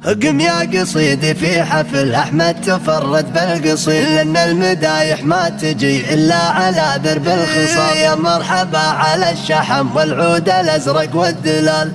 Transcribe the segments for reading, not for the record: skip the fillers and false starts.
قم يا قصيدي في حفل أحمد تفرد بالقصيد، لأن المدايح ما تجي إلا على درب الخصام. يا مرحبا على الشحم والعود الأزرق والدلال،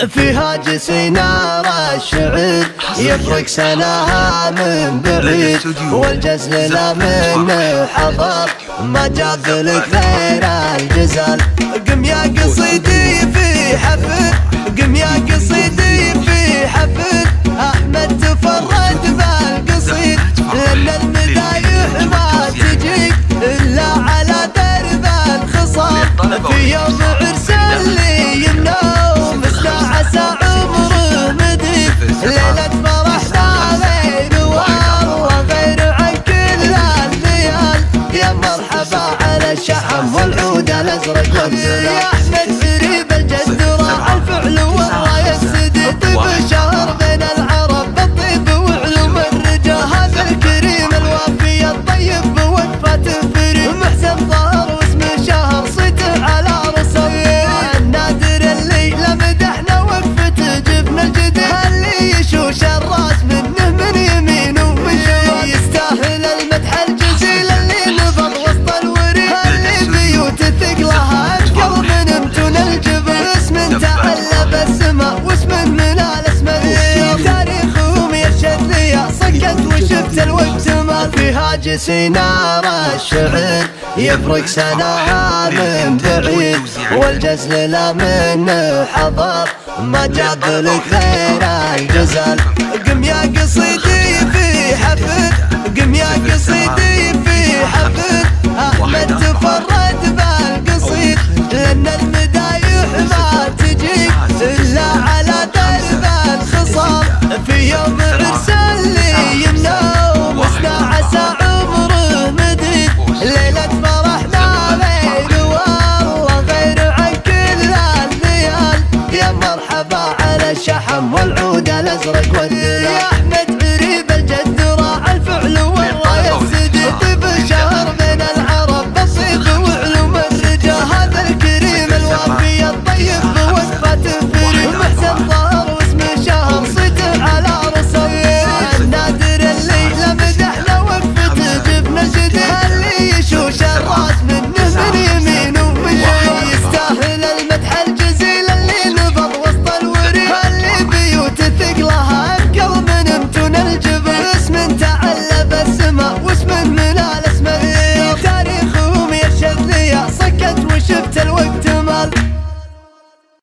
فيها جسي نار الشعر يفرق سناها من بعيد، والجزل لا منه حضر ما جاب لك غير الجزال. قم يا قصيدي في حفل، قم يا قصيدي في حفل أحمد تفرد بالقصيد، لأن المدايح ما تجي إلا على درب الخصام. في يوم عرس اللي النوم عسى عمره مدي، ليلة فرحنا غير والله غير عن كل الليال. يا مرحبا على الشحم والعود الأزرق والدلال، يا أحمد قريب الجد راح الفعل والله يسدي. طيب شهر بين العرب بالطيب وعلوم الرجال، هذا الكريم الوافي الطيب بوقفة فريد. محسن ظهر واسمه شهر صيته على رسول النادر اللي لمدحنا وقفته جبنا الجديد. اللي يشوش الراس منه من يمين ومن شمال، يستاهل المدح الجزيل اللي نبض وسط الوريد. اللي بيوت ثقلها اثقل من امتون الجبل، اسم تعلى بالسماء واسم من الاسماء. تاريخهم يشهد لي صكت وشفت الوقت مال، فيها جسي نار الشعر يفرق سناها من بعيد، والجزل لا منه حضر ما جاب لك غير الجزال. قم يا قصيدي في حفل، قم يا قصيدي في حفل أحمد تفرد بالقصيد، لأن المدايح ما تجي إلا على درب الخصام. في يوم عرس اللي النوم عسى عمره مديد، ليلة فرحنا غير والله غير عن كل الليال. يا مرحبا على الشحم والعود